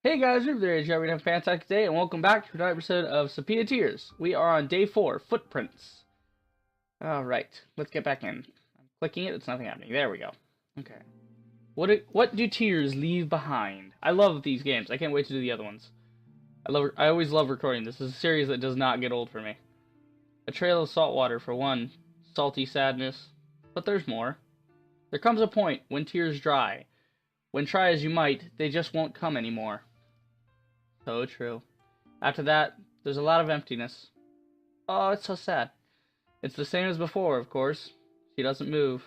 Hey guys, we're there. We're having a fantastic day, and welcome back to another episode of Sepia Tears. We are on day 4, Footprints. Alright, let's get back in. I'm clicking it, it's nothing happening. There we go. Okay. What do tears leave behind? I love these games. I can't wait to do the other ones. I always love recording this. This is a series that does not get old for me. A trail of salt water for one, salty sadness. But there's more. There comes a point when tears dry. When try as you might, they just won't come anymore. So true. After that, there's a lot of emptiness. Oh, it's so sad. It's the same as before, of course. She doesn't move.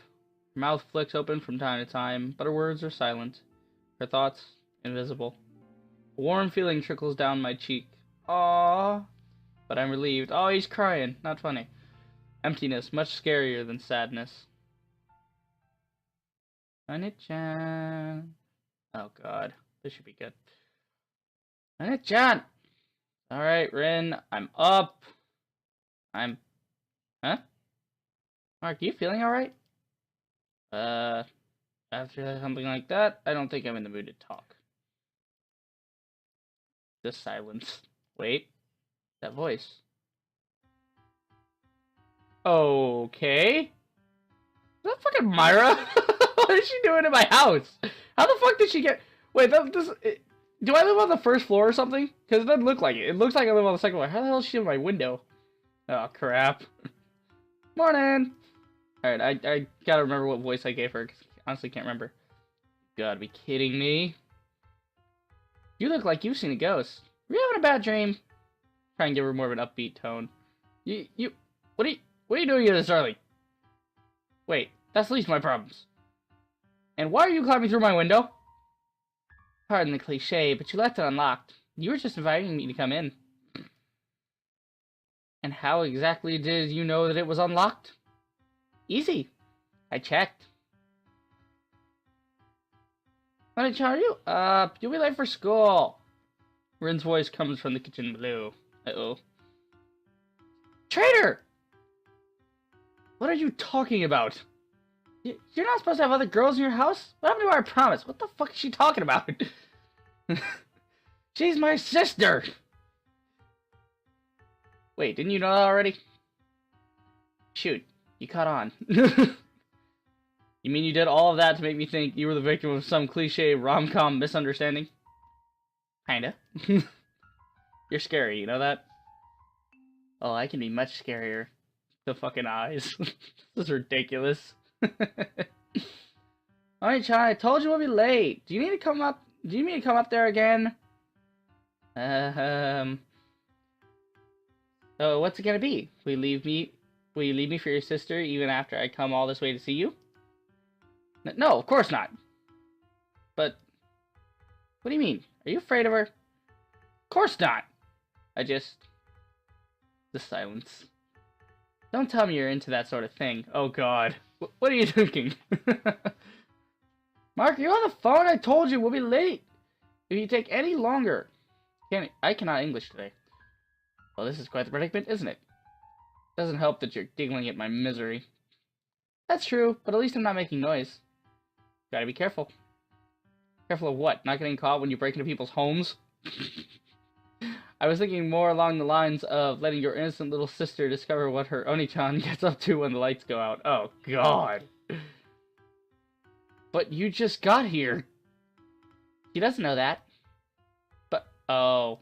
Her mouth flicks open from time to time, but her words are silent. Her thoughts, invisible. A warm feeling trickles down my cheek. Aww. But I'm relieved. Oh, he's crying. Not funny. Emptiness, much scarier than sadness. Honey-chan. Oh god, this should be good. Honey-chan! Alright, Rin, I'm up. Huh? Mark, you feeling alright? After something like that, I don't think I'm in the mood to talk. Just silence. Wait. That voice. Okay. Is that fucking Myra? What is she doing in my house? How the fuck did she get... Wait, do I live on the first floor or something? Because it doesn't look like it. It looks like I live on the second floor. How the hell is she in my window? Oh, crap. Morning! Alright, I gotta remember what voice I gave her, because I honestly can't remember. You gotta be kidding me. You look like you've seen a ghost. Were you having a bad dream? Try and give her more of an upbeat tone. What are you doing here this early? Wait, that's the least of my problems. And why are you climbing through my window? Pardon the cliche, but you left it unlocked. You were just inviting me to come in. And how exactly did you know that it was unlocked? Easy. I checked. What did are you? You'll be late for school. Rin's voice comes from the kitchen below. Uh-oh. Traitor! What are you talking about? You're not supposed to have other girls in your house? What happened to our promise? What the fuck is she talking about? She's my sister! Wait, didn't you know that already? Shoot, you caught on. You mean you did all of that to make me think you were the victim of some cliche rom-com misunderstanding? Kinda. You're scary, you know that? Oh, I can be much scarier. The fucking eyes. This is ridiculous. Alright, Chan, I told you we'll be late. Do you need to come up? Do you need to come up there again? So what's it gonna be? Will you leave me for your sister even after I come all this way to see you? No, of course not. But what do you mean? Are you afraid of her? Of course not. The silence. Don't tell me you're into that sort of thing. Oh god. What are you thinking? Mark, you're on the phone. I told you we'll be late. If you take any longer. I cannot English today. Well, this is quite the predicament, isn't it? Doesn't help that you're giggling at my misery. That's true, but at least I'm not making noise. Gotta be careful. Careful of what? Not getting caught when you break into people's homes? I was thinking more along the lines of letting your innocent little sister discover what her Oni-chan gets up to when the lights go out. Oh, God. But you just got here. She doesn't know that. But, oh.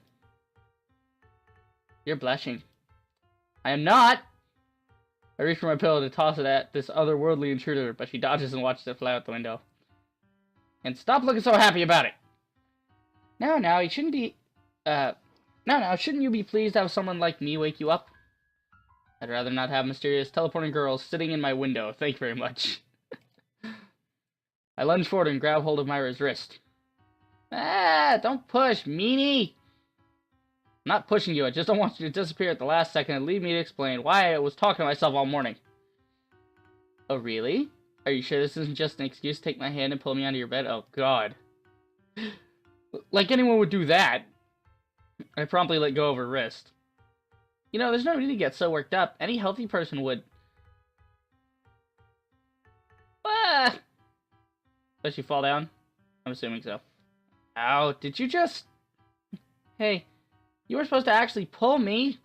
You're blushing. I am not! I reach for my pillow to toss it at this otherworldly intruder, but she dodges and watches it fly out the window. And stop looking so happy about it! Now, you shouldn't be, Now, shouldn't you be pleased to have someone like me wake you up? I'd rather not have mysterious teleporting girls sitting in my window. Thank you very much. I lunge forward and grab hold of Myra's wrist. Ah, don't push, meanie! I'm not pushing you, I just don't want you to disappear at the last second and leave me to explain why I was talking to myself all morning. Oh, really? Are you sure this isn't just an excuse to take my hand and pull me onto your bed? Oh, God. Like anyone would do that. I promptly let go of her wrist. You know, there's no need to get so worked up. Any healthy person would. Ah! Does she fall down? I'm assuming so. Ow, did you just... Hey, you were supposed to actually pull me.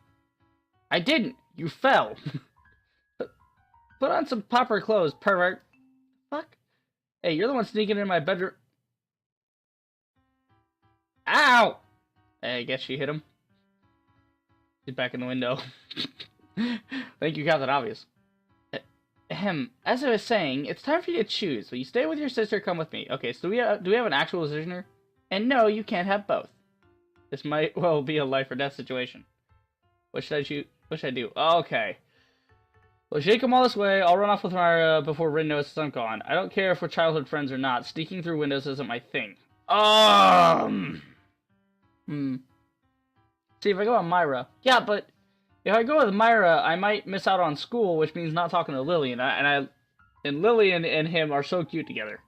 I didn't. You fell. Put on some proper clothes, pervert. Fuck. Hey, you're the one sneaking in my bedroom. Ow! Hey, I guess she hit him. She's back in the window. I think you got that obvious. As I was saying, it's time for you to choose. Will you stay with your sister or come with me? Okay, so do we have an actual decision here? And no, you can't have both. This might well be a life or death situation. What should I choose? What should I do? Okay. Well, shake him all this way. I'll run off with Myra before Rin notices I'm gone. I don't care if we're childhood friends or not. Sneaking through windows isn't my thing. See, if I go on Myra. Yeah, but if I go with Myra, I might miss out on school, which means not talking to Lillian. And Lillian and him are so cute together.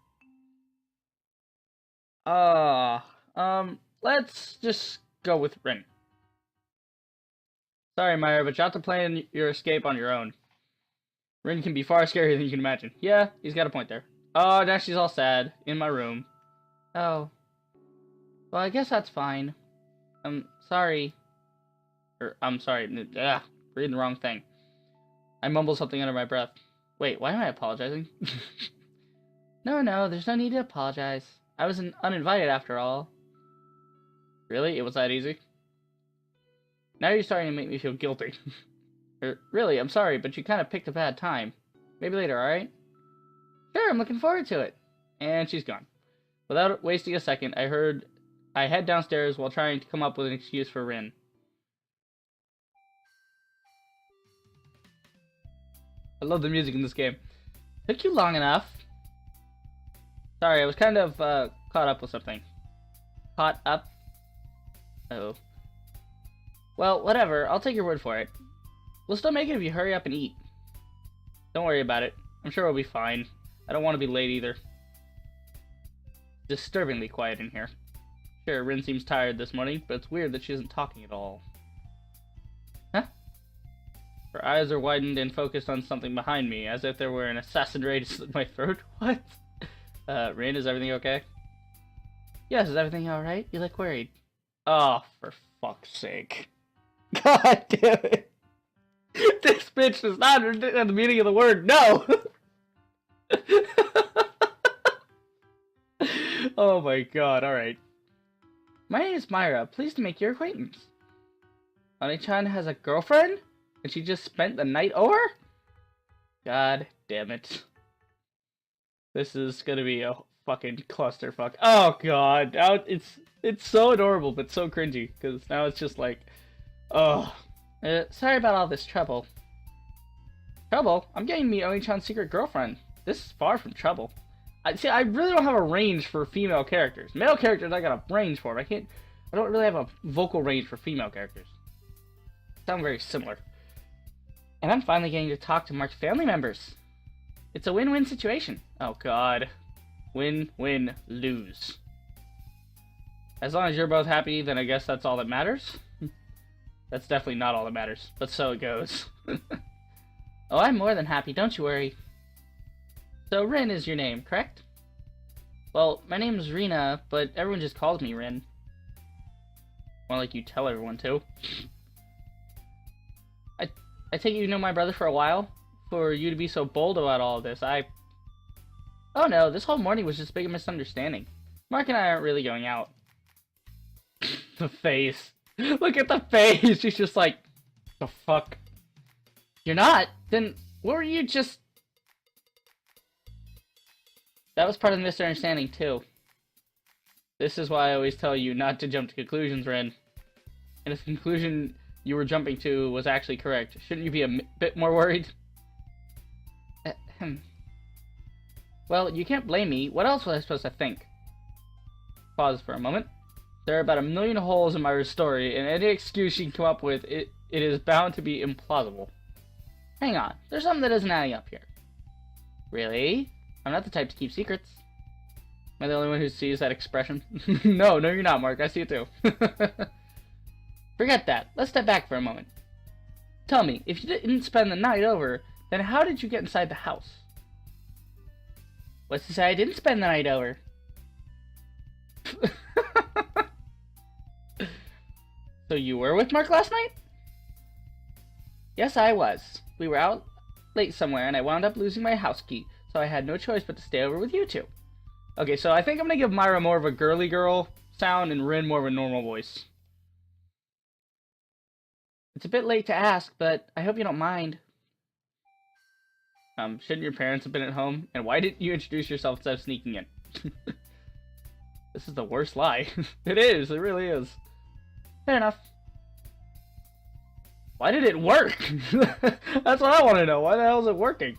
Let's just go with Rin. Sorry, Myra, but you have to plan your escape on your own. Rin can be far scarier than you can imagine. Yeah, he's got a point there. Oh, now she's all sad. In my room. Oh. Well, I guess that's fine. I'm sorry. I'm sorry. Ugh, reading the wrong thing. I mumbled something under my breath. Wait, why am I apologizing? No, there's no need to apologize. I was uninvited after all. Really? It was that easy? Now you're starting to make me feel guilty. Really, I'm sorry, but you kind of picked a bad time. Maybe later, alright? Sure, I'm looking forward to it. And she's gone. Without wasting a second, I head downstairs while trying to come up with an excuse for Rin. I love the music in this game. Took you long enough. Sorry, I was kind of caught up with something. Caught up? Uh-oh. Well, whatever. I'll take your word for it. We'll still make it if you hurry up and eat. Don't worry about it. I'm sure we'll be fine. I don't want to be late either. Disturbingly quiet in here. Sure, Rin seems tired this morning, but it's weird that she isn't talking at all. Huh? Her eyes are widened and focused on something behind me, as if there were an assassin ready to slit my throat. What? Rin, is everything okay? Yes, is everything alright? You look worried. Oh, for fuck's sake. God damn it. This bitch does not understand the meaning of the word no! Oh my god, alright. My name is Myra. Pleased to make your acquaintance. Oni-chan has a girlfriend? And she just spent the night over? God damn it. This is gonna be a fucking clusterfuck. Oh god, now it's so adorable, but so cringy, because now it's just like, oh. Sorry about all this trouble. Trouble? I'm getting to meet Oni-chan's secret girlfriend. This is far from trouble. I really don't have a range for female characters. Male characters I got a range for, but I don't really have a vocal range for female characters. Sound very similar. And I'm finally getting to talk to Mark's family members. It's a win-win situation. Oh god. Win, win, lose. As long as you're both happy, then I guess that's all that matters. That's definitely not all that matters, but so it goes. Oh, I'm more than happy, don't you worry. So Rin is your name, correct? Well, my name's Rina, but everyone just calls me Rin. More like you tell everyone to. I take it you know my brother for a while? For you to be so bold about all of this, Oh no, this whole morning was just a big misunderstanding. Mark and I aren't really going out. The face. Look at the face! She's just like, the fuck? You're not? Then, what were you just... That was part of the misunderstanding, too. This is why I always tell you not to jump to conclusions, Ren. And if the conclusion you were jumping to was actually correct, shouldn't you be a bit more worried? Well, you can't blame me. What else was I supposed to think? Pause for a moment. There are about 1 million holes in my story, and any excuse you can come up with, it is bound to be implausible. Hang on, there's something that isn't adding up here. Really? I'm not the type to keep secrets. Am I the only one who sees that expression? No, you're not, Mark. I see it too. Forget that. Let's step back for a moment. Tell me, if you didn't spend the night over, then how did you get inside the house? What's to say I didn't spend the night over? So you were with Mark last night? Yes, I was. We were out late somewhere, and I wound up losing my house key, so I had no choice but to stay over with you two. Okay, so I think I'm gonna give Myra more of a girly girl sound and Rin more of a normal voice. It's a bit late to ask, but I hope you don't mind. Shouldn't your parents have been at home? And why didn't you introduce yourself instead of sneaking in? This is the worst lie. It is, it really is. Fair enough. Why did it work? That's what I want to know. Why the hell is it working?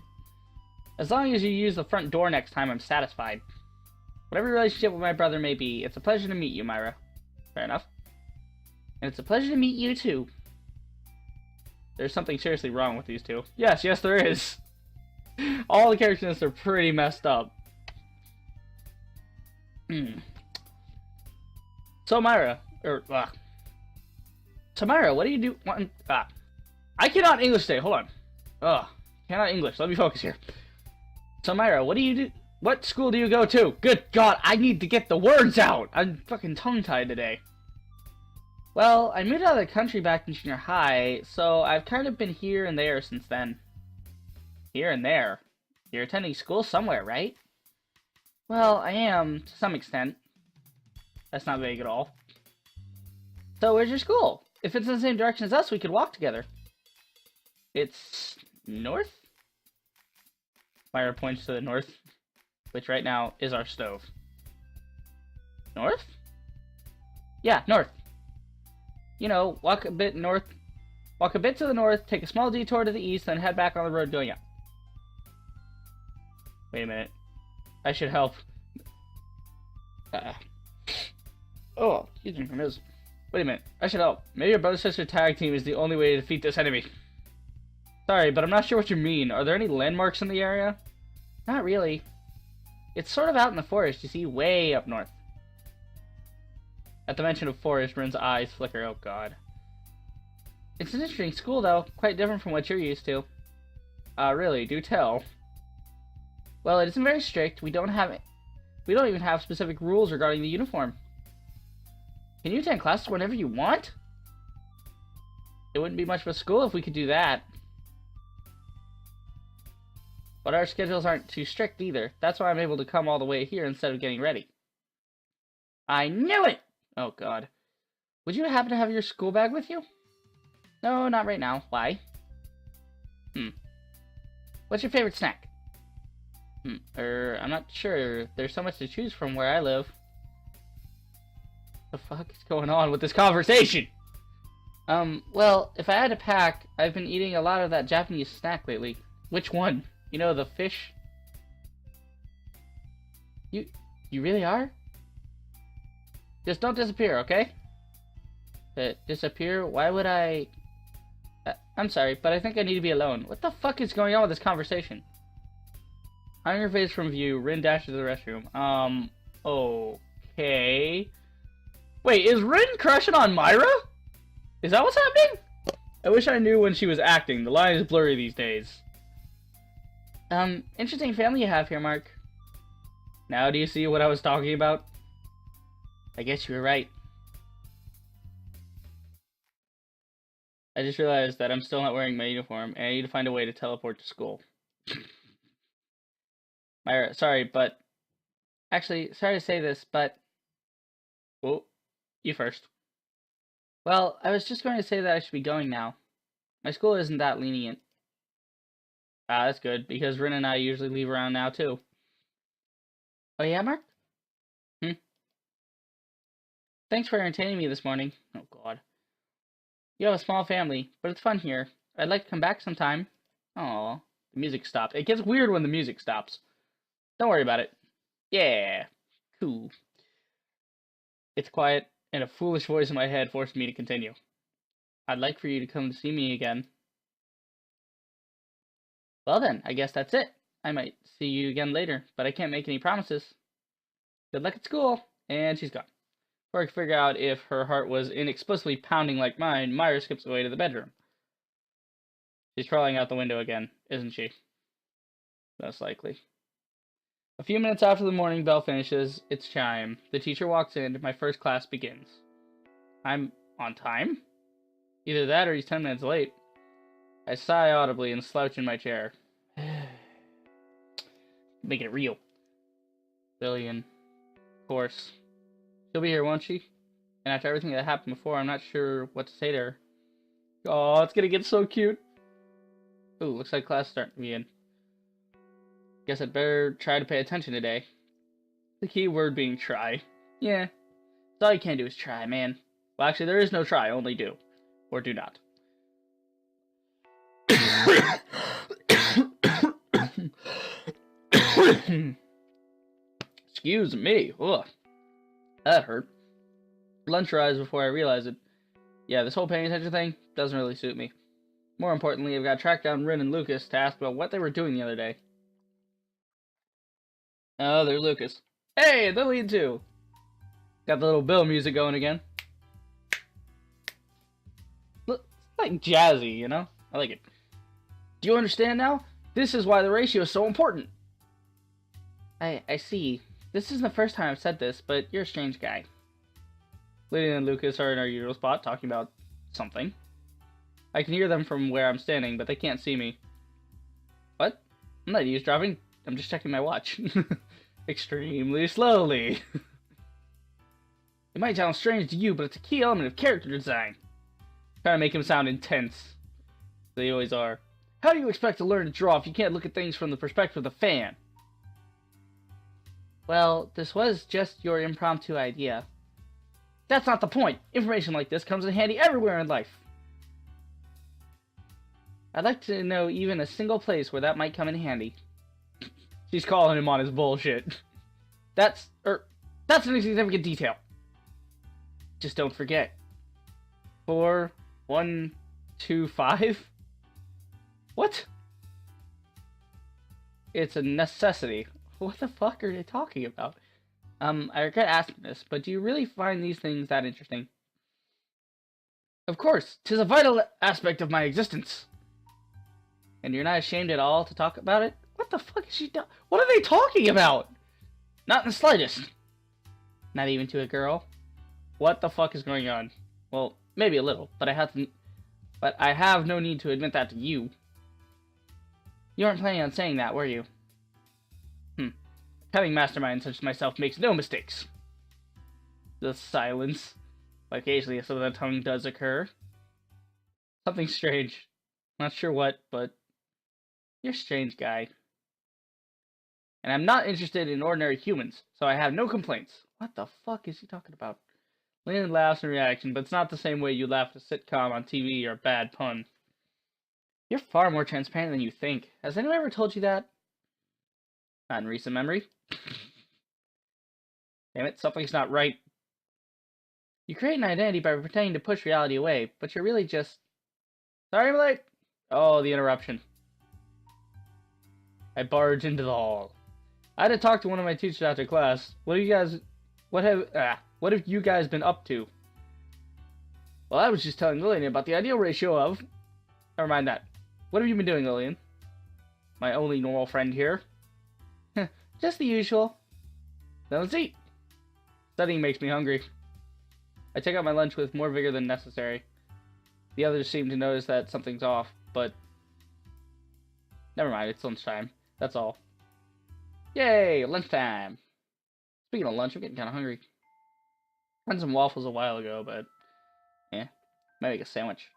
As long as you use the front door next time, I'm satisfied. Whatever your relationship with my brother may be, it's a pleasure to meet you, Myra. Fair enough. And it's a pleasure to meet you, too. There's something seriously wrong with these two. Yes, there is. All the characters are pretty messed up. So, Myra, what do you do? I cannot English today. Hold on. Cannot English. Let me focus here. So, Myra, what do you do? What school do you go to? Good God, I need to get the words out. I'm fucking tongue-tied today. Well, I moved out of the country back in junior high, so I've kind of been here and there since then. Here and there? You're attending school somewhere, right? Well, I am, to some extent. That's not vague at all. So, where's your school? If it's in the same direction as us, we could walk together. It's north? Myra points to the north, which right now is our stove. North? Yeah, north. You know, walk a bit to the north, take a small detour to the east, then head back on the road going up. Wait a minute. I should help. Oh, excuse me, Miz. Wait a minute. I should help. Maybe your brother-sister tag team is the only way to defeat this enemy. Sorry, but I'm not sure what you mean. Are there any landmarks in the area? Not really. It's sort of out in the forest, you see, way up north. At the mention of forest, Rin's eyes flicker. Oh, God. It's an interesting school, though. Quite different from what you're used to. Really, do tell. Well, it isn't very strict. We don't even have specific rules regarding the uniform. Can you attend classes whenever you want? It wouldn't be much of a school if we could do that. But our schedules aren't too strict either. That's why I'm able to come all the way here instead of getting ready. I knew it! Oh, God. Would you happen to have your school bag with you? No, not right now. Why? What's your favorite snack? I'm not sure. There's so much to choose from where I live. What the fuck is going on with this conversation? Well, if I had to pack, I've been eating a lot of that Japanese snack lately. Which one? You know, the fish? You really are? Just don't disappear, okay? Disappear? Why would I... I'm sorry, but I think I need to be alone. What the fuck is going on with this conversation? Hiding her face from view, Rin dashes to the restroom. Okay. Wait, is Rin crushing on Myra? Is that what's happening? I wish I knew when she was acting. The line is blurry these days. Interesting family you have here, Mark. Now do you see what I was talking about? I guess you were right. I just realized that I'm still not wearing my uniform, and I need to find a way to teleport to school. Myra, sorry, but... Actually, sorry to say this, but... Oh, you first. Well, I was just going to say that I should be going now. My school isn't that lenient. Ah, that's good, because Rin and I usually leave around now, too. Oh yeah, Mark? Thanks for entertaining me this morning. Oh, God. You have a small family, but it's fun here. I'd like to come back sometime. Aw, the music stopped. It gets weird when the music stops. Don't worry about it. Yeah, cool. It's quiet, and a foolish voice in my head forced me to continue. I'd like for you to come to see me again. Well then, I guess that's it. I might see you again later, but I can't make any promises. Good luck at school, and she's gone. Before I could figure out if her heart was inexplicably pounding like mine, Myra skips away to the bedroom. She's crawling out the window again, isn't she? Most likely. A few minutes after the morning bell finishes its chime, the teacher walks in and my first class begins. I'm on time. Either that or he's 10 minutes late. I sigh audibly and slouch in my chair. Making it real. Lillian. Of course. She'll be here, won't she? And after everything that happened before, I'm not sure what to say to her. Oh, it's gonna get so cute. Ooh, looks like class is starting to begin. Guess I'd better try to pay attention today. The key word being try. Yeah. That's all you can do is try, man. Well, actually, there is no try, only do. Or do not. Excuse me. Ugh. That hurt. Lunch arrives before I realize it. Yeah, this whole paying attention thing doesn't really suit me. More importantly, I've got to track down Rin and Lucas to ask about what they were doing the other day. Oh, there's Lucas. Hey, Lillian too. Got the little Bill music going again. Look, it's like jazzy, you know? I like it. Do you understand now? This is why the ratio is so important. I see. This isn't the first time I've said this, but you're a strange guy. Lillian and Lucas are in our usual spot talking about something. I can hear them from where I'm standing, but they can't see me. What? I'm not eavesdropping. I'm just checking my watch. Extremely slowly. It might sound strange to you, but it's a key element of character design. Trying to make him sound intense. They always are. How do you expect to learn to draw if you can't look at things from the perspective of the fan? Well, this was just your impromptu idea. That's not the point. Information like this comes in handy everywhere in life. I'd like to know even a single place where that might come in handy. She's calling him on his bullshit. That's an insignificant detail. Just don't forget. 4, 1, 2, 5? What? It's a necessity. What the fuck are they talking about? I regret asking this, but do you really find these things that interesting? Of course, 'tis a vital aspect of my existence. And you're not ashamed at all to talk about it? What the fuck is she doing? What are they talking about? Not in the slightest. Not even to a girl? What the fuck is going on? Well, maybe a little, but I have no need to admit that to you. You weren't planning on saying that, were you? Having mastermind such as myself makes no mistakes. The silence. Occasionally a slip of the tongue does occur. Something strange. Not sure what, but you're a strange guy. And I'm not interested in ordinary humans, so I have no complaints. What the fuck is he talking about? Lynn laughs in reaction, but it's not the same way you laugh at a sitcom on TV or a bad pun. You're far more transparent than you think. Has anyone ever told you that? Not in recent memory. Damn it, something's not right. You create an identity by pretending to push reality away, but you're really just... Sorry I'm late! Oh, the interruption. I barge into the hall. I had to talk to one of my teachers after class. What have you guys been up to? Well, I was just telling Lillian about the ideal ratio of... Never mind that. What have you been doing, Lillian? My only normal friend here. Just the usual. Then let's eat. Studying makes me hungry. I take out my lunch with more vigor than necessary. The others seem to notice that something's off, but... Never mind, it's lunchtime. That's all. Yay, lunchtime! Speaking of lunch, I'm getting kind of hungry. I had some waffles a while ago, but... might make a sandwich.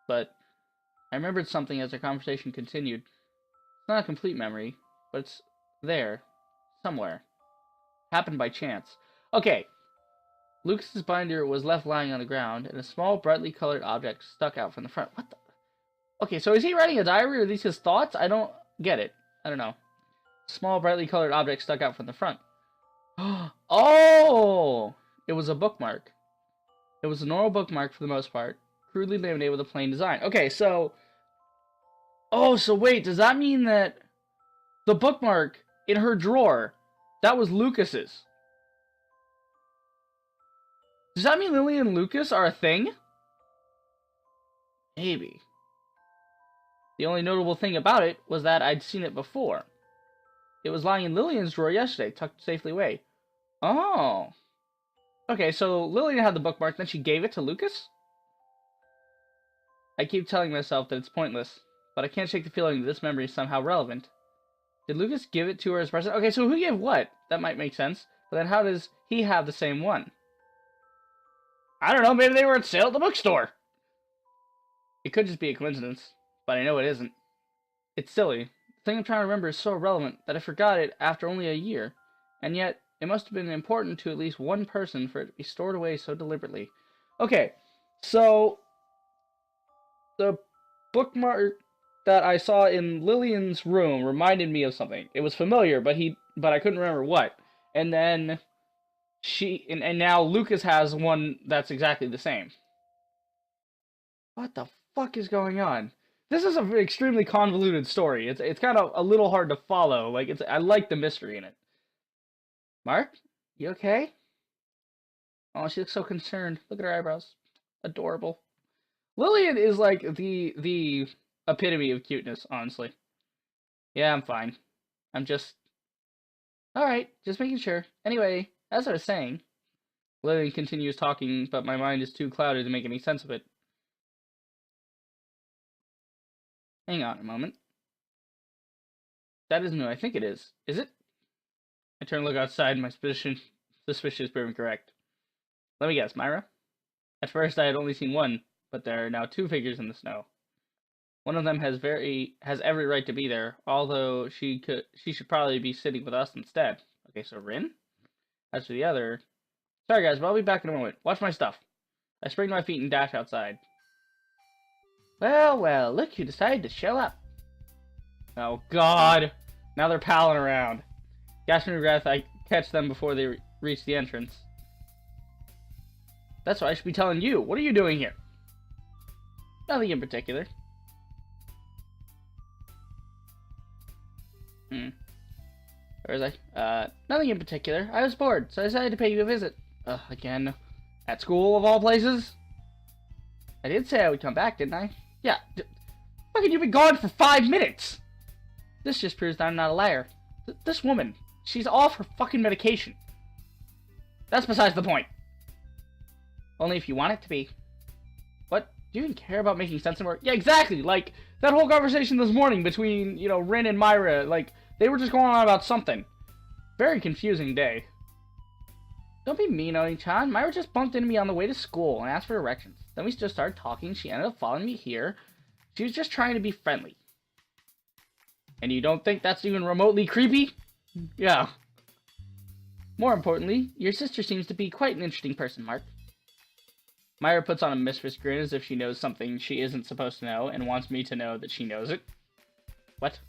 But... I remembered something as our conversation continued. It's not a complete memory, but it's there. Somewhere. Happened by chance. Okay. Lucas's binder was left lying on the ground, and a small, brightly colored object stuck out from the front. What the... Okay, so is he writing a diary, or are these his thoughts? I don't get it. I don't know. Small, brightly colored object stuck out from the front. Oh! It was a bookmark. It was a normal bookmark for the most part, crudely laminated with a plain design. Okay, so... Oh, so wait, does that mean that the bookmark in her drawer, that was Lucas's? Does that mean Lily and Lucas are a thing? Maybe. The only notable thing about it was that I'd seen it before. It was lying in Lillian's drawer yesterday, tucked safely away. Oh. Okay, so Lillian had the bookmark, then she gave it to Lucas? I keep telling myself that it's pointless, but I can't shake the feeling that this memory is somehow relevant. Did Lucas give it to her as a present? Okay, so who gave what? That might make sense. But then how does he have the same one? I don't know, maybe they were at sale at the bookstore. It could just be a coincidence, but I know it isn't. It's silly. The thing I'm trying to remember is so irrelevant that I forgot it after only a year. And yet, it must have been important to at least one person for it to be stored away so deliberately. Okay, so the bookmark that I saw in Lillian's room reminded me of something. It was familiar, but I couldn't remember what. And then and now Lucas has one that's exactly the same. What the fuck is going on? This is an extremely convoluted story. It's kind of a little hard to follow. Like I like the mystery in it. Mark, you okay? Oh, she looks so concerned. Look at her eyebrows. Adorable. Lillian is like the epitome of cuteness, honestly. Yeah, I'm fine. I'm just... Alright, just making sure. Anyway, as I was saying... Lillian continues talking, but my mind is too clouded to make any sense of it. Hang on a moment. That isn't who I think it is it? I turn to look outside, and my suspicion is proven correct. Let me guess, Myra? At first I had only seen one, but there are now two figures in the snow. One of them has every right to be there, although she should probably be sitting with us instead. Okay, so Rin? As for the other... Sorry guys, but I'll be back in a moment. Watch my stuff. I spring to my feet and dash outside. Well, well, look who decided to show up. Oh god! Now they're palling around. Gasping with breath, I catch them before they reach the entrance. That's what I should be telling you. What are you doing here? Nothing in particular. Where was I? Nothing in particular. I was bored, so I decided to pay you a visit. Again. At school, of all places? I did say I would come back, didn't I? Yeah. Fucking, you've been gone for 5 minutes! This just proves that I'm not a liar. This woman, she's off her fucking medication. That's besides the point. Only if you want it to be. What? Do you even care about making sense anymore? Yeah, exactly! Like, that whole conversation this morning between, you know, Rin and Myra, like, they were just going on about something. Very confusing day. Don't be mean, Oni-chan. Myra just bumped into me on the way to school and asked for directions. Then we just started talking. She ended up following me here. She was just trying to be friendly. And you don't think that's even remotely creepy? Yeah. More importantly, your sister seems to be quite an interesting person, Mark. Myra puts on a mischievous grin as if she knows something she isn't supposed to know and wants me to know that she knows it. What?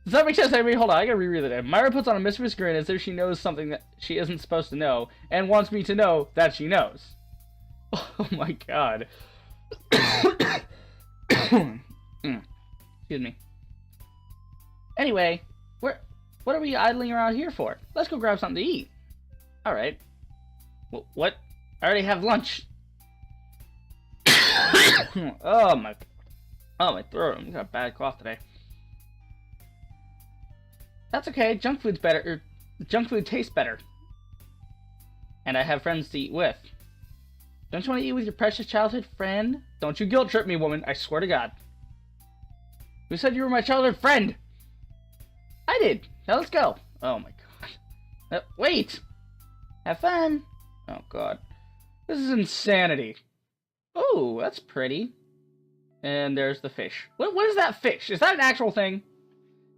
Does that make sense? I mean, hold on, I gotta reread it. Myra puts on a mischievous grin as if she knows something that she isn't supposed to know and wants me to know that she knows. Oh my god. Excuse me. Anyway, what are we idling around here for? Let's go grab something to eat. Alright. What? I already have lunch. Oh my throat. I got a bad cough today. That's okay. Junk food tastes better. And I have friends to eat with. Don't you want to eat with your precious childhood friend? Don't you guilt trip me, woman. I swear to God. Who said you were my childhood friend? I did. Now let's go. Oh my god. Wait. Have fun. Oh god. This is insanity. Oh, that's pretty. And there's the fish. What is that fish? Is that an actual thing?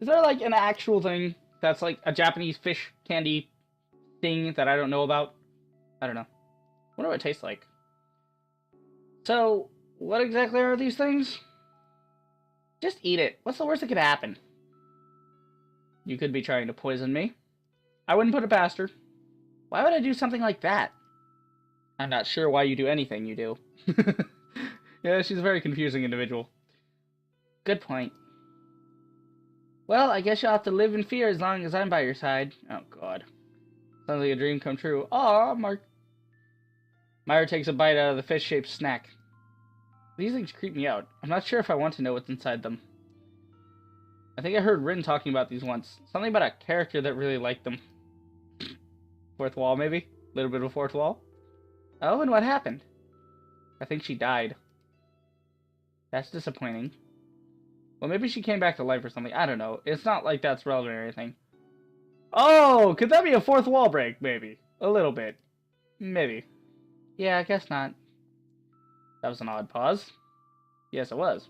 Is there like an actual thing that's like a Japanese fish candy thing that I don't know about? I don't know. I wonder what it tastes like. So, what exactly are these things? Just eat it. What's the worst that could happen? You could be trying to poison me. I wouldn't put it past her. Why would I do something like that? I'm not sure why you do anything you do. Yeah, she's a very confusing individual. Good point. Well, I guess you'll have to live in fear as long as I'm by your side. Oh, God. Sounds like a dream come true. Aw, Mark. Myra takes a bite out of the fish-shaped snack. These things creep me out. I'm not sure if I want to know what's inside them. I think I heard Rin talking about these once. Something about a character that really liked them. Fourth wall, maybe? Little bit of a fourth wall. Oh, and what happened? I think she died. That's disappointing. Well, maybe she came back to life or something. I don't know. It's not like that's relevant or anything. Oh, could that be a fourth wall break? Maybe. A little bit. Maybe. Yeah, I guess not. That was an odd pause. Yes, it was.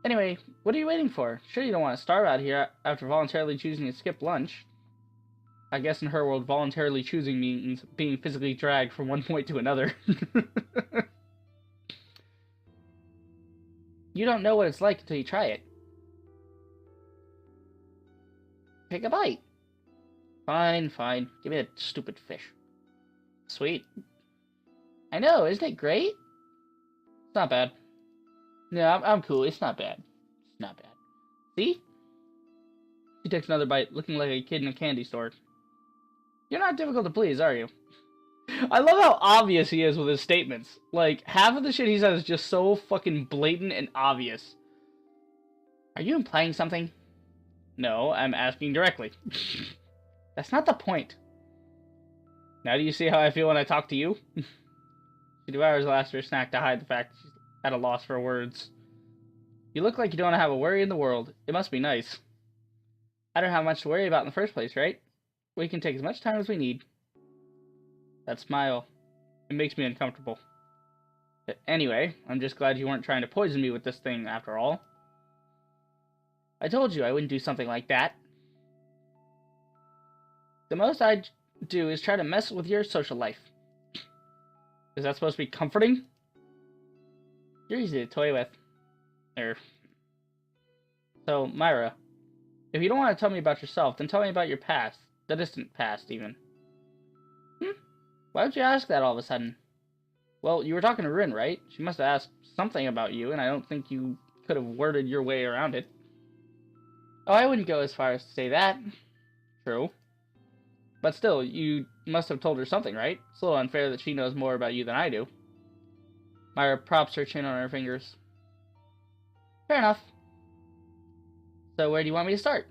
Anyway, what are you waiting for? Sure you don't want to starve out here after voluntarily choosing to skip lunch. I guess in her world, voluntarily choosing means being physically dragged from one point to another. You don't know what it's like until you try it. Take a bite. Fine, fine. Give me that stupid fish. Sweet. I know, isn't it great? It's not bad. No, I'm cool. It's not bad. It's not bad. See? She takes another bite, looking like a kid in a candy store. You're not difficult to please, are you? I love how obvious he is with his statements. Like, half of the shit he says is just so fucking blatant and obvious. Are you implying something? No, I'm asking directly. That's not the point. Now do you see how I feel when I talk to you? She devours the last of her snack to hide the fact she's at a loss for words. You look like you don't have a worry in the world. It must be nice. I don't have much to worry about in the first place, right? We can take as much time as we need. That smile. It makes me uncomfortable. But anyway, I'm just glad you weren't trying to poison me with this thing after all. I told you I wouldn't do something like that. The most I'd do is try to mess with your social life. Is that supposed to be comforting? You're easy to toy with. So, Myra, if you don't want to tell me about yourself, then tell me about your past. The distant past, even. Why would you ask that all of a sudden? Well, you were talking to Rin, right? She must have asked something about you, and I don't think you could have worded your way around it. Oh, I wouldn't go as far as to say that. True. But still, you must have told her something, right? It's a little unfair that she knows more about you than I do. Myra props her chin on her fingers. Fair enough. So where do you want me to start?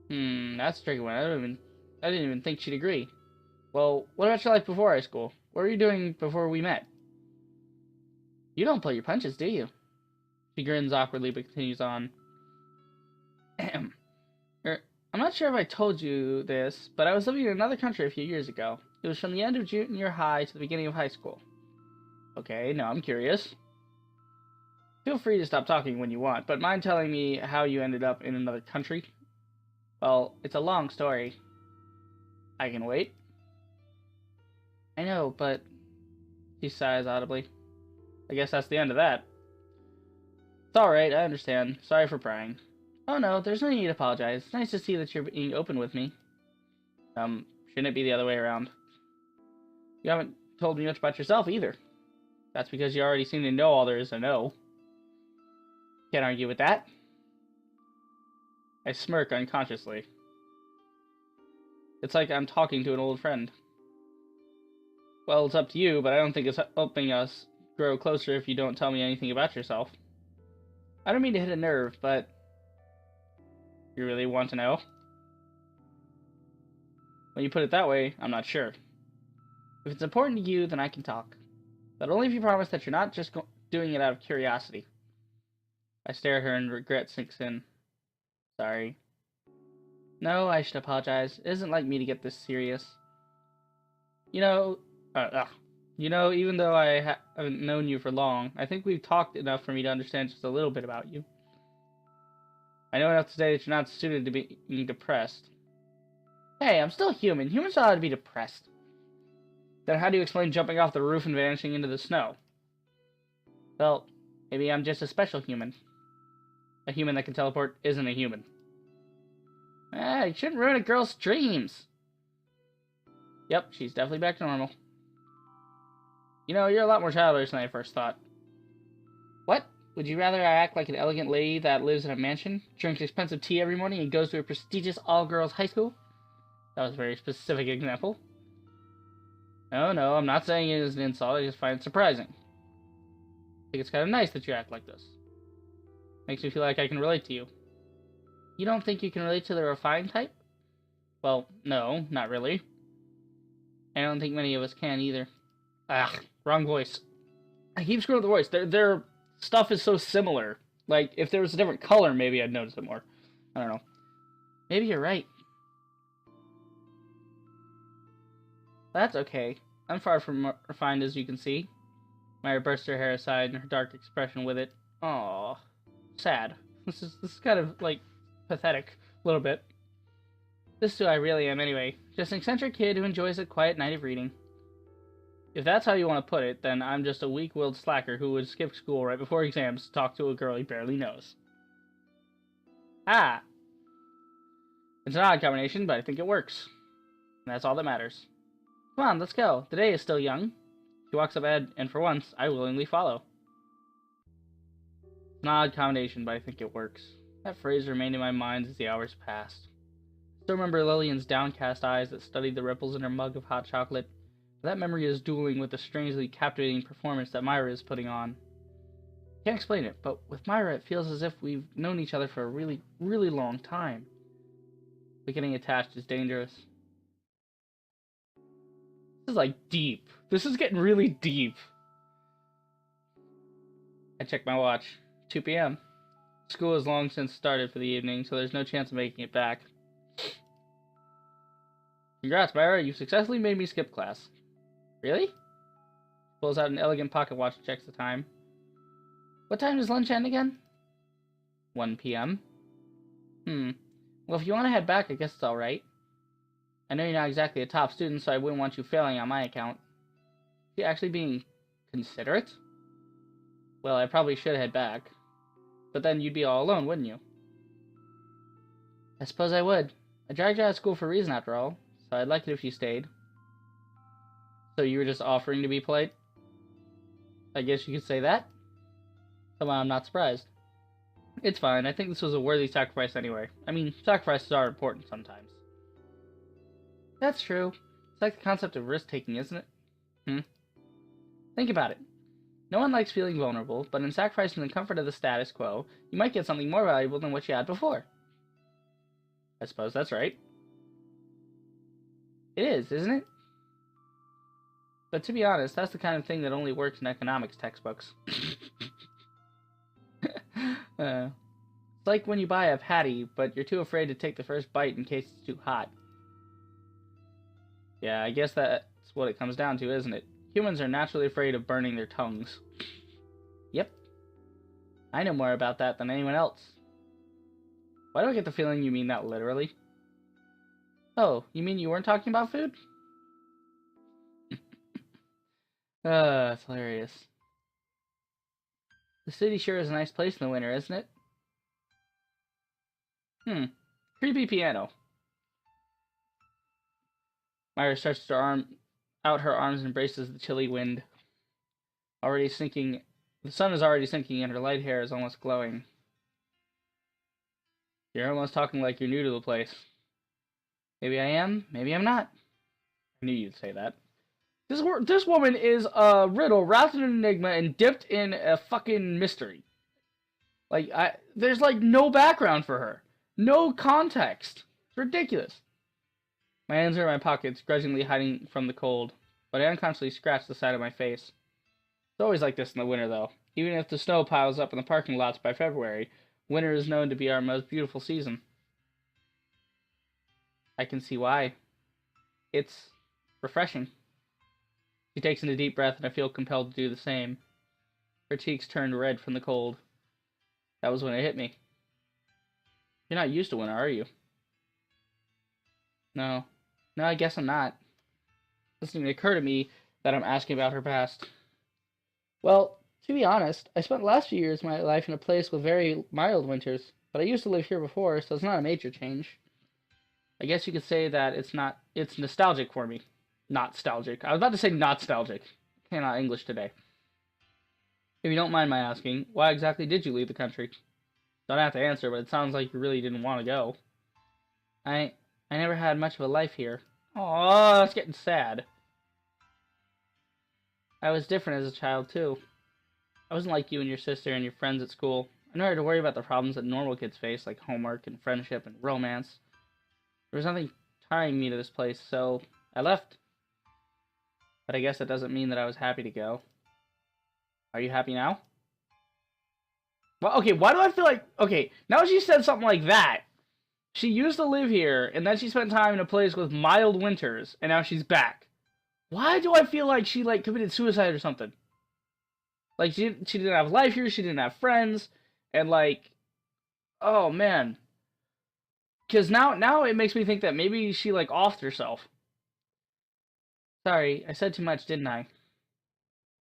That's a tricky one. I didn't even think she'd agree. Well, what about your life before high school? What were you doing before we met? You don't pull your punches, do you? She grins awkwardly but continues on. I'm not sure if I told you this, but I was living in another country a few years ago. It was from the end of junior high to the beginning of high school. Okay, now I'm curious. Feel free to stop talking when you want, but mind telling me how you ended up in another country? Well, it's a long story. I can wait. I know, but... He sighs audibly. I guess that's the end of that. It's alright, I understand. Sorry for prying. Oh no, there's no need to apologize. It's nice to see that you're being open with me. Shouldn't it be the other way around? You haven't told me much about yourself either. That's because you already seem to know all there is to know. Can't argue with that. I smirk unconsciously. It's like I'm talking to an old friend. Well, it's up to you, but I don't think it's helping us grow closer if you don't tell me anything about yourself. I don't mean to hit a nerve, but... You really want to know? When you put it that way, I'm not sure. If it's important to you, then I can talk. But only if you promise that you're not just doing it out of curiosity. I stare at her and regret sinks in. Sorry. No, I should apologize. It isn't like me to get this serious. You know, even though I haven't known you for long, I think we've talked enough for me to understand just a little bit about you. I know enough to say that you're not suited to being depressed. Hey, I'm still human. Humans are allowed to be depressed. Then how do you explain jumping off the roof and vanishing into the snow? Well, maybe I'm just a special human. A human that can teleport isn't a human. You shouldn't ruin a girl's dreams. Yep, she's definitely back to normal. You know, you're a lot more childish than I first thought. What? Would you rather I act like an elegant lady that lives in a mansion, drinks expensive tea every morning, and goes to a prestigious all-girls high school? That was a very specific example. No, I'm not saying it as an insult, I just find it surprising. I think it's kind of nice that you act like this. Makes me feel like I can relate to you. You don't think you can relate to the refined type? Well, no, not really. I don't think many of us can either. Ah, wrong voice. I keep screwing up the voice. Their stuff is so similar. Like, if there was a different color, maybe I'd notice it more. I don't know. Maybe you're right. That's okay. I'm far from refined, as you can see. Myra burst her hair aside and her dark expression with it. Aww. Sad. This is kind of, like, pathetic. A little bit. This is who I really am, anyway. Just an eccentric kid who enjoys a quiet night of reading. If that's how you want to put it, then I'm just a weak-willed slacker who would skip school right before exams to talk to a girl he barely knows. Ah! It's an odd combination, but I think it works. And that's all that matters. Come on, let's go. The day is still young. She walks up ahead, and for once, I willingly follow. It's an odd combination, but I think it works. That phrase remained in my mind as the hours passed. I still remember Lillian's downcast eyes that studied the ripples in her mug of hot chocolate. That memory is dueling with the strangely captivating performance that Myra is putting on. Can't explain it, but with Myra it feels as if we've known each other for a really, really long time. But getting attached is dangerous. This is like deep. This is getting really deep. I check my watch. 2 p.m. School has long since started for the evening, so there's no chance of making it back. Congrats, Myra. You successfully made me skip class. Really? Pulls out an elegant pocket watch and checks the time. What time does lunch end again? 1 p.m. Well, if you want to head back, I guess it's alright. I know you're not exactly a top student, so I wouldn't want you failing on my account. Is he actually being considerate? Well, I probably should head back. But then you'd be all alone, wouldn't you? I suppose I would. I dragged you out of school for a reason, after all, so I'd like it if you stayed. So you were just offering to be polite? I guess you could say that? Somehow I'm not surprised. It's fine, I think this was a worthy sacrifice anyway. I mean, sacrifices are important sometimes. That's true. It's like the concept of risk-taking, isn't it? Think about it. No one likes feeling vulnerable, but in sacrificing the comfort of the status quo, you might get something more valuable than what you had before. I suppose that's right. It is, isn't it? But to be honest, that's the kind of thing that only works in economics textbooks. It's like when you buy a patty, but you're too afraid to take the first bite in case it's too hot. Yeah, I guess that's what it comes down to, isn't it? Humans are naturally afraid of burning their tongues. Yep. I know more about that than anyone else. Why do I get the feeling you mean that literally? Oh, you mean you weren't talking about food? That's hilarious. The city sure is a nice place in the winter, isn't it? Creepy piano. Myra stretches out her arms and embraces the chilly wind. Already sinking, the sun is already sinking and her light hair is almost glowing. You're almost talking like you're new to the place. Maybe I am, maybe I'm not. I knew you'd say that. This woman is a riddle wrapped in an enigma and dipped in a fucking mystery. Like, there's like no background for her. No context. It's ridiculous. My hands are in my pockets, grudgingly hiding from the cold, but I unconsciously scratch the side of my face. It's always like this in the winter, though. Even if the snow piles up in the parking lots by February, winter is known to be our most beautiful season. I can see why. It's refreshing. She takes in a deep breath, and I feel compelled to do the same. Her cheeks turned red from the cold. That was when it hit me. You're not used to winter, are you? No. No, I guess I'm not. It doesn't even occur to me that I'm asking about her past. Well, to be honest, I spent the last few years of my life in a place with very mild winters, but I used to live here before, so it's not a major change. I guess you could say that it's nostalgic for me. Nostalgic. I was about to say nostalgic. Cannot English today. If you don't mind my asking, why exactly did you leave the country? Don't have to answer, but it sounds like you really didn't want to go. I never had much of a life here. Aw, that's getting sad. I was different as a child, too. I wasn't like you and your sister and your friends at school. I never had to worry about the problems that normal kids face, like homework and friendship and romance. There was nothing tying me to this place, so I left. But I guess that doesn't mean that I was happy to go. Are you happy now? Well, okay, why do I feel like... Okay, now she said something like that. She used to live here, and then she spent time in a place with mild winters, and now she's back. Why do I feel like she, like, committed suicide or something? Like, she didn't have life here, she didn't have friends, and, like... Oh, man. Because now it makes me think that maybe she, like, offed herself. Sorry, I said too much, didn't I?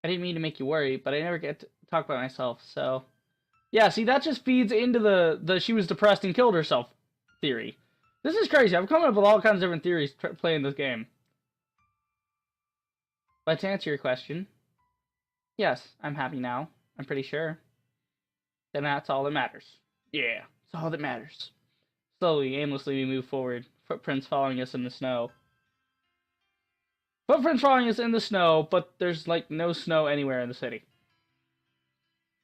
I didn't mean to make you worry, but I never get to talk about myself, so... Yeah, see, that just feeds into the she was depressed and killed herself theory. This is crazy. I've come up with all kinds of different theories playing this game. But to answer your question, yes, I'm happy now. I'm pretty sure. Then that's all that matters. Yeah, it's all that matters. Slowly, aimlessly, we move forward. Footprints following us in the snow. Footprints following us in the snow, but there's, like, no snow anywhere in the city.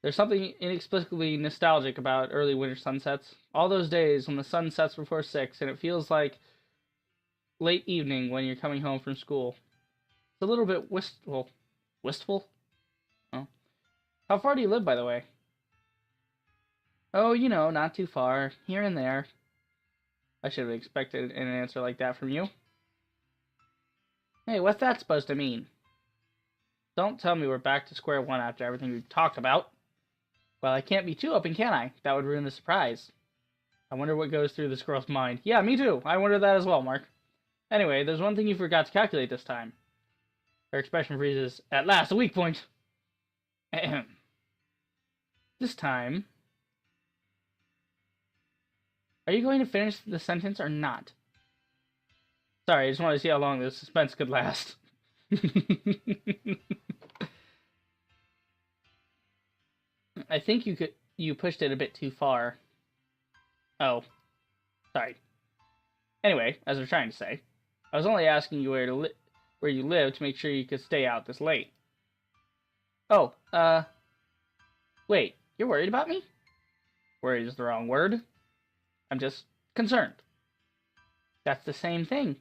There's something inexplicably nostalgic about early winter sunsets. All those days when the sun sets before 6, and it feels like late evening when you're coming home from school. It's a little bit wistful. Wistful? Oh. How far do you live, by the way? Oh, you know, not too far. Here and there. I should have expected an answer like that from you. Hey, what's that supposed to mean? Don't tell me we're back to square one after everything we've talked about. Well, I can't be too open, can I? That would ruin the surprise. I wonder what goes through this girl's mind. Yeah, me too. I wonder that as well, Mark. Anyway, there's one thing you forgot to calculate this time. Her expression freezes. At last, a weak point. Ahem. This time... Are you going to finish the sentence or not? Sorry, I just wanted to see how long the suspense could last. I think you pushed it a bit too far. Oh. Sorry. Anyway, as I was trying to say, I was only asking you where you live to make sure you could stay out this late. Oh, wait, you're worried about me? Worried is the wrong word. I'm just concerned. That's the same thing.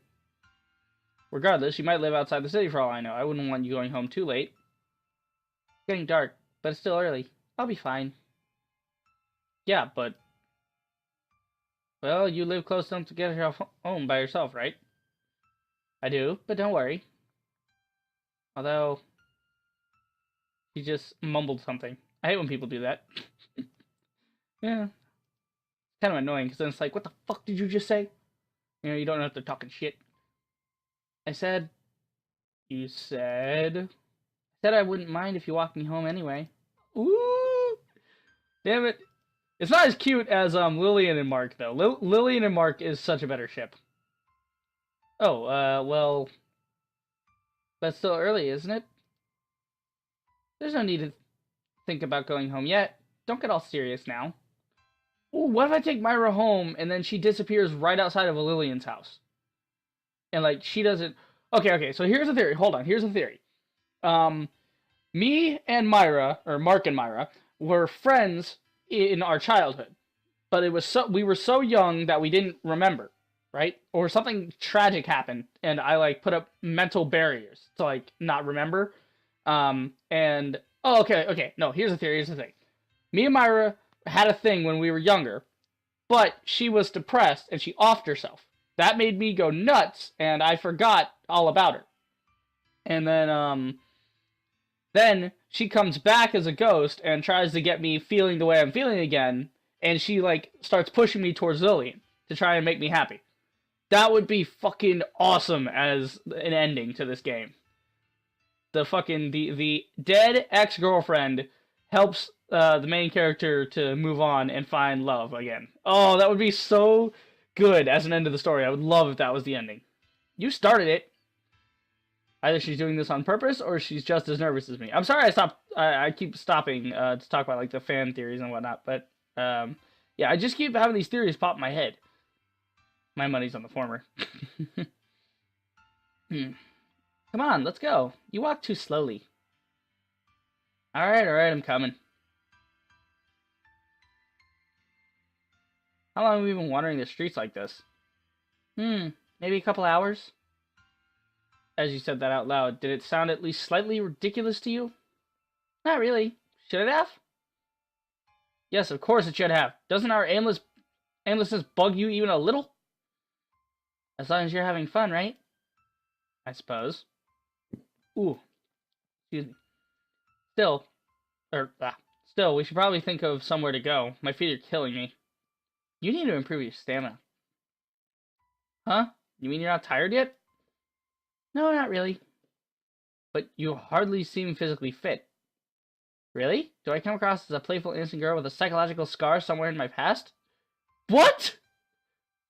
Regardless, you might live outside the city for all I know. I wouldn't want you going home too late. It's getting dark, but it's still early. I'll be fine. Yeah, but... Well, you live close enough to get home by yourself, right? I do, but don't worry. Although... He just mumbled something. I hate when people do that. Yeah. Kind of annoying, because then it's like, what the fuck did you just say? You know, you don't know if they're talking shit. I said... You said... I said I wouldn't mind if you walked me home anyway. Ooh! Damn it. It's not as cute as Lillian and Mark, though. Lillian and Mark is such a better ship. Oh, well... But still early, isn't it? There's no need to think about going home yet. Don't get all serious now. Ooh, what if I take Myra home and then she disappears right outside of Lillian's house? And, like, she doesn't... Okay, so here's the theory. Hold on, here's the theory. Me and Myra, or Mark and Myra, were friends in our childhood. But we were so young that we didn't remember, right? Or something tragic happened, and I, like, put up mental barriers to, like, not remember. And... Oh, okay. No, here's the theory, Me and Myra had a thing when we were younger, but she was depressed, and she offed herself. That made me go nuts, and I forgot all about her. And then she comes back as a ghost and tries to get me feeling the way I'm feeling again, and she, like, starts pushing me towards Lillian to try and make me happy. That would be fucking awesome as an ending to this game. The dead ex-girlfriend helps the main character to move on and find love again. Oh, that would be so good as an end of the story. I would love if that was the ending. You started it. Either she's doing this on purpose, or she's just as nervous as me. I'm sorry I keep stopping to talk about, like, the fan theories and whatnot, but, yeah, I just keep having these theories pop in my head. My money's on the former. Come on, let's go. You walk too slowly. Alright, I'm coming. How long have we been wandering the streets like this? Maybe a couple hours? as you said that out loud, did it sound at least slightly ridiculous to you? Not really. Should it have? Yes, of course it should have. Doesn't our aimlessness bug you even a little? As long as you're having fun, right? I suppose. Ooh, excuse me. Still, still, we should probably think of somewhere to go. My feet are killing me. You need to improve your stamina. Huh? You mean you're not tired yet? No, not really. But you hardly seem physically fit. Really? Do I come across as a playful, innocent girl with a psychological scar somewhere in my past? What?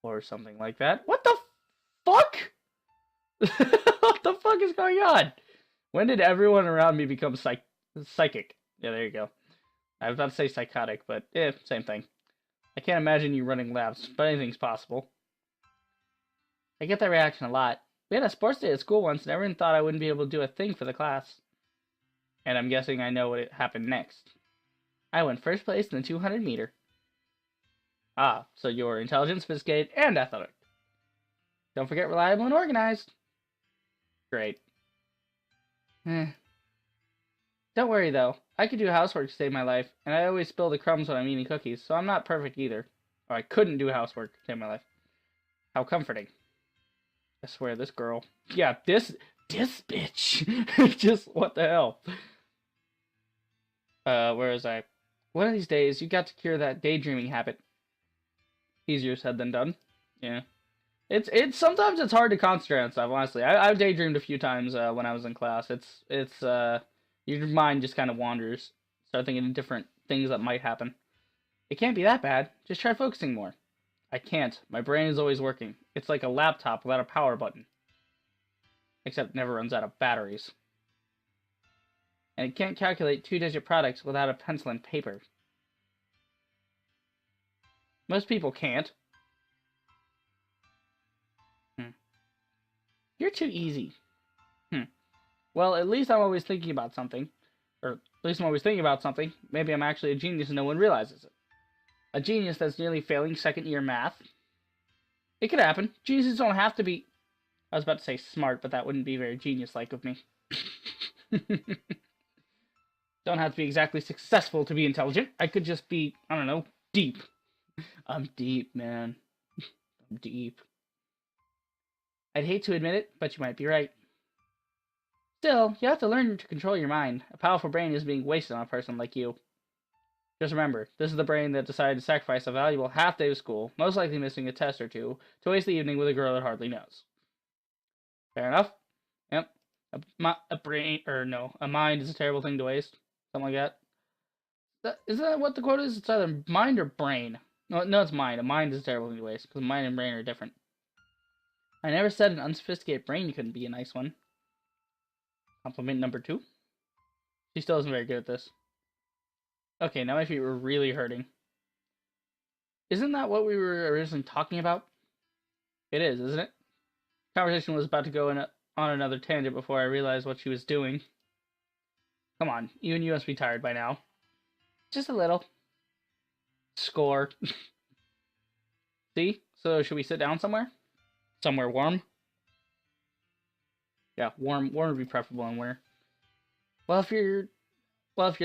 Or something like that. What the fuck? What the fuck is going on? When did everyone around me become psychic? Yeah, there you go. I was about to say psychotic, but same thing. I can't imagine you running laps, but anything's possible. I get that reaction a lot. We had a sports day at school once, and everyone thought I wouldn't be able to do a thing for the class. And I'm guessing I know what happened next. I went first place in the 200 meter. Ah, so you're intelligent, sophisticated, and athletic. Don't forget reliable and organized. Great. Don't worry though, I could do housework to save my life, and I always spill the crumbs when I'm eating cookies, so I'm not perfect either. Or I couldn't do housework to save my life. How comforting. I swear, this girl. Yeah, this bitch. Just, what the hell? Where was I? One of these days, you got to cure that daydreaming habit. Easier said than done. Yeah. It's sometimes it's hard to concentrate on stuff, honestly. I've daydreamed a few times when I was in class. Your mind just kind of wanders. Start thinking of different things that might happen. It can't be that bad. Just try focusing more. I can't. My brain is always working. It's like a laptop without a power button. Except it never runs out of batteries. And it can't calculate two-digit products without a pencil and paper. Most people can't. You're too easy. Well, at least I'm always thinking about something. Or at least I'm always thinking about something. Maybe I'm actually a genius and no one realizes it. A genius that's nearly failing second-year math. It could happen. Geniuses don't have to be... I was about to say smart, but that wouldn't be very genius-like of me. Don't have to be exactly successful to be intelligent. I could just be, I don't know, deep. I'm deep, man. I'm deep. I'd hate to admit it, but you might be right. Still, you have to learn to control your mind. A powerful brain is being wasted on a person like you. Just remember, this is the brain that decided to sacrifice a valuable half day of school, most likely missing a test or two, to waste the evening with a girl it hardly knows. Fair enough? Yep. A mind is a terrible thing to waste. Something like that. Isn't that what the quote is? It's either mind or brain. No, it's mind. A mind is a terrible thing to waste, because mind and brain are different. I never said an unsophisticated brain couldn't be a nice one. Compliment number 2. She still isn't very good at this. Okay, now my feet were really hurting. Isn't that what we were originally talking about? It is, isn't it? Conversation was about to go on another tangent before I realized what she was doing. Come on, even you must be tired by now. Just a little. Score. See? So should we sit down somewhere? Somewhere warm? Yeah, warm would be preferable in winter. Well, if you're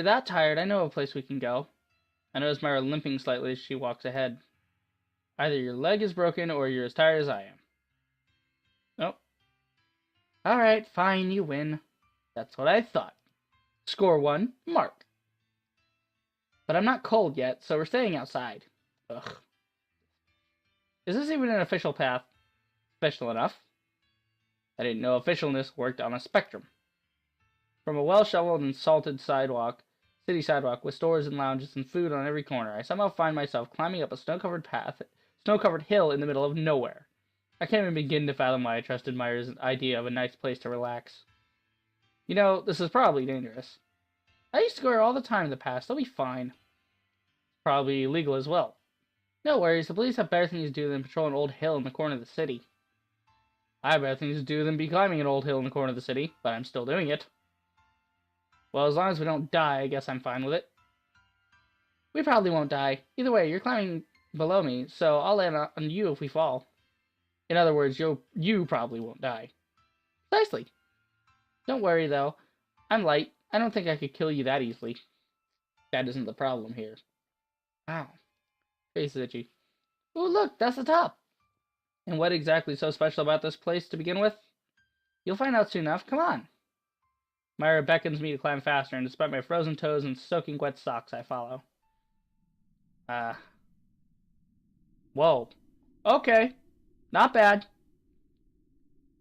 that tired, I know a place we can go. I notice Myra limping slightly as she walks ahead. Either your leg is broken or you're as tired as I am. Oh. Alright, fine, you win. That's what I thought. Score 1, mark. But I'm not cold yet, so we're staying outside. Ugh. Is this even an official path? Official enough. I didn't know officialness worked on a spectrum. From a well-shoveled and salted city sidewalk with stores and lounges and food on every corner, I somehow find myself climbing up a snow-covered hill in the middle of nowhere. I can't even begin to fathom why I trusted Myra's idea of a nice place to relax. You know, this is probably dangerous. I used to go here all the time in the past. I'll be fine. Probably illegal as well. No worries, the police have better things to do than patrol an old hill in the corner of the city. I have better things to do than be climbing an old hill in the corner of the city, but I'm still doing it. Well, as long as we don't die, I guess I'm fine with it. We probably won't die. Either way, you're climbing below me, so I'll land on you if we fall. In other words, you probably won't die. Precisely. Don't worry, though. I'm light. I don't think I could kill you that easily. That isn't the problem here. Wow. Face is itchy. Oh, look, that's the top. And what exactly is so special about this place to begin with? You'll find out soon enough. Come on. Myra beckons me to climb faster, and despite my frozen toes and soaking wet socks, I follow. Whoa. Okay. Not bad.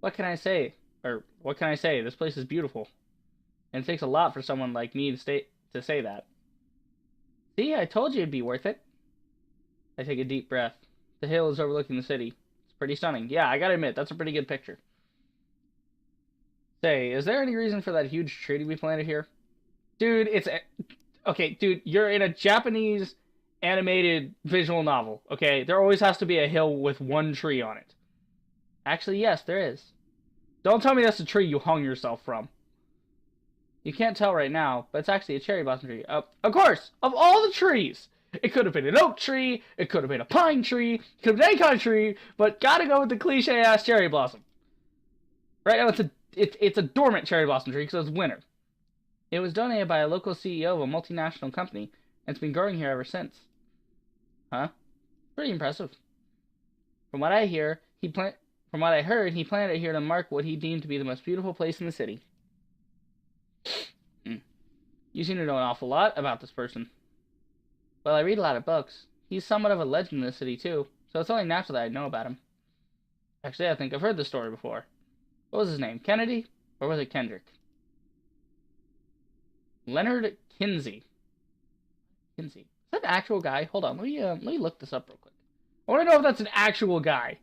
What can I say? Or, what can I say? This place is beautiful. And it takes a lot for someone like me to say that. See, I told you it'd be worth it. I take a deep breath. The hill is overlooking the city. It's pretty stunning. Yeah, I gotta admit, that's a pretty good picture. Say, is there any reason for that huge tree to be planted here? Dude, okay, dude, you're in a Japanese animated visual novel, okay? There always has to be a hill with one tree on it. Actually, yes, there is. Don't tell me that's the tree you hung yourself from. You can't tell right now, but it's actually a cherry blossom tree. Of course, of all the trees! It could have been an oak tree, it could have been a pine tree, it could have been any kind of tree, but gotta go with the cliche-ass cherry blossom. Right now, it's a dormant cherry blossom tree because it's winter. It was donated by a local CEO of a multinational company, and it's been growing here ever since. Huh? Pretty impressive. From what I heard, he planted it here to mark what he deemed to be the most beautiful place in the city. You seem to know an awful lot about this person. Well, I read a lot of books. He's somewhat of a legend in the city, too, so it's only natural that I know about him. Actually, I think I've heard this story before. What was his name? Kennedy? Or was it Kendrick? Leonard Kinsey. Kinsey. Is that an actual guy? Hold on, let me look this up real quick. I want to know if that's an actual guy.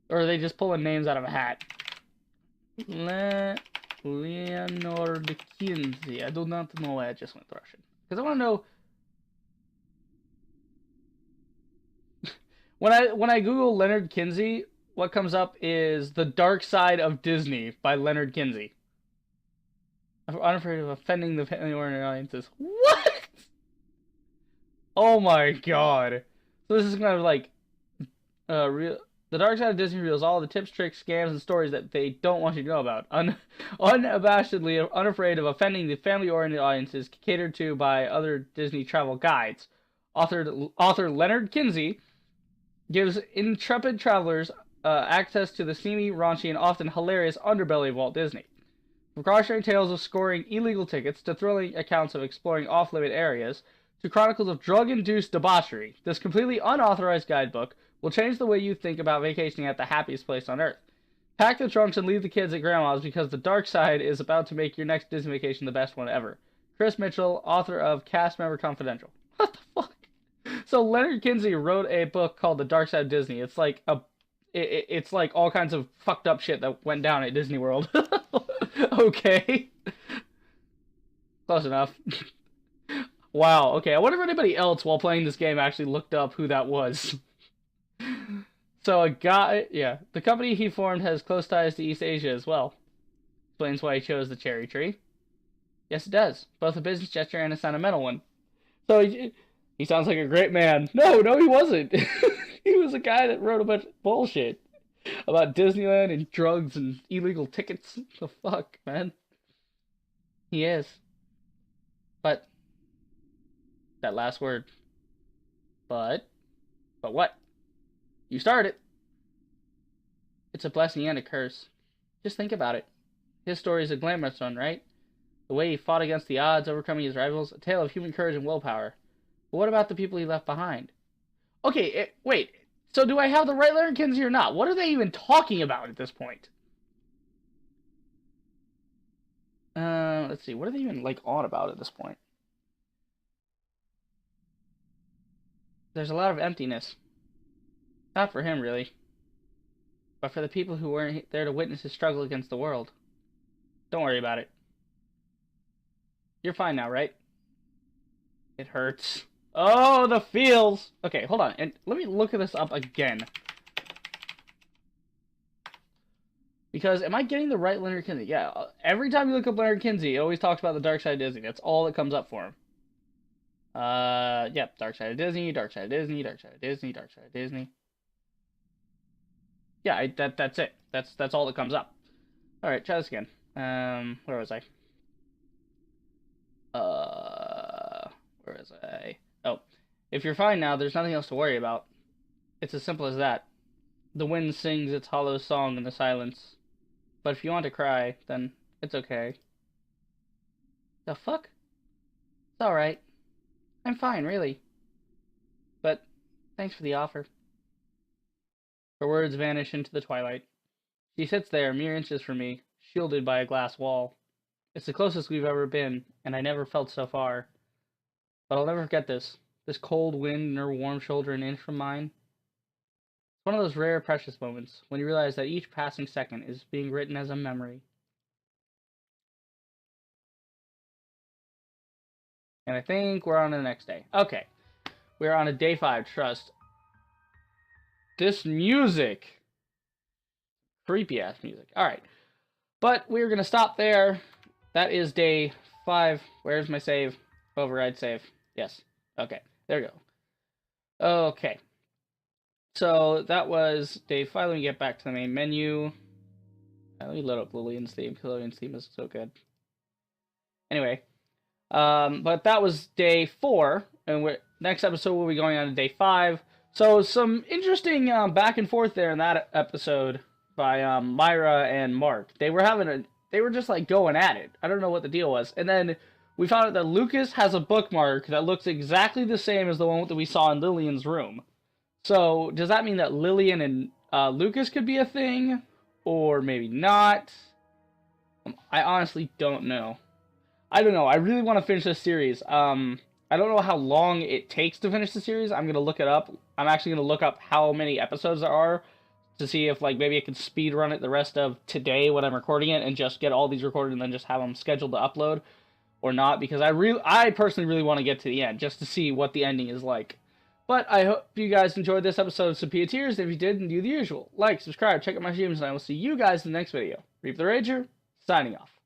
Or are they just pulling names out of a hat? Leonard Kinsey. I do not know why I just went Russian. Because I want to know... When I Google Leonard Kinsey, what comes up is The Dark Side of Disney by Leonard Kinsey. I'm unafraid of offending the family audiences. What? Oh my god. So this is kind of like The Dark Side of Disney reveals all the tips, tricks, scams, and stories that they don't want you to know about. Unabashedly unafraid of offending the family-oriented audiences catered to by other Disney travel guides. Author Leonard Kinsey gives intrepid travelers access to the seamy, raunchy, and often hilarious underbelly of Walt Disney. From cautionary tales of scoring illegal tickets to thrilling accounts of exploring off-limit areas to chronicles of drug-induced debauchery, this completely unauthorized guidebook will change the way you think about vacationing at the happiest place on Earth. Pack the trunks and leave the kids at Grandma's because the dark side is about to make your next Disney vacation the best one ever. Chris Mitchell, author of Cast Member Confidential. What the fuck? So Leonard Kinsey wrote a book called The Dark Side of Disney. It's like it's like all kinds of fucked up shit that went down at Disney World. Okay. Close enough. Wow, okay. I wonder if anybody else while playing this game actually looked up who that was. So a guy, yeah. The company he formed has close ties to East Asia as well. Explains why he chose the cherry tree. Yes, it does. Both a business gesture and a sentimental one. So he sounds like a great man. No, he wasn't. He was a guy that wrote a bunch of bullshit about Disneyland and drugs and illegal tickets. The fuck, man. He is. But that last word. But what? You started it. It's a blessing and a curse. Just think about it. His story is a glamorous one, right? The way he fought against the odds, overcoming his rivals, a tale of human courage and willpower. But what about the people he left behind? Okay, wait. So do I have the right Leonard Kinsey or not? What are they even talking about at this point? Let's see. What are they even, like, on about at this point? There's a lot of emptiness. Not for him, really. But for the people who weren't there to witness his struggle against the world. Don't worry about it. You're fine now, right? It hurts. Oh, the feels! Okay, hold on. And let me look at this up again. Because, am I getting the right Leonard Kinsey? Yeah, every time you look up Leonard Kinsey, it always talks about the Dark Side of Disney. That's all that comes up for him. Yep, Dark Side of Disney, Dark Side of Disney, Dark Side of Disney, Dark Side of Disney. Yeah, that's it. That's all that comes up. Alright, try this again. Where was I? Where was I? Oh. If you're fine now, there's nothing else to worry about. It's as simple as that. The wind sings its hollow song in the silence. But if you want to cry, then it's okay. The fuck? It's alright. I'm fine, really. But thanks for the offer. Her words vanish into the twilight. She sits there, mere inches from me, shielded by a glass wall. It's the closest we've ever been, and I never felt so far. But I'll never forget this. This cold wind and her warm shoulder an inch from mine. It's one of those rare, precious moments when you realize that each passing second is being written as a memory. And I think we're on to the next day. Okay. We're on a day 5, trust. This music. Creepy ass music. Alright. But we're going to stop there. That is day 5. Where's my save? Override save. Yes. Okay. There we go. Okay. So that was day 5. Let me get back to the main menu. Let me load up Lillian's theme, because Lillian's theme is so good. Anyway. But that was day 4. And next episode we'll be going on to day 5. So some interesting back and forth there in that episode by Myra and Mark. They were just like going at it. I don't know what the deal was. And then we found out that Lucas has a bookmark that looks exactly the same as the one that we saw in Lillian's room. So does that mean that Lillian and Lucas could be a thing? Or maybe not? I honestly don't know. I don't know. I really want to finish this series. I don't know how long it takes to finish the series. I'm going to look it up. I'm actually going to look up how many episodes there are to see if, like, maybe I could speed run it the rest of today when I'm recording it and just get all these recorded and then just have them scheduled to upload or not, because I personally really want to get to the end just to see what the ending is like. But I hope you guys enjoyed this episode of Sepia Tears. If you did, then do the usual. Like, subscribe, check out my streams, and I will see you guys in the next video. Reap the Rager, signing off.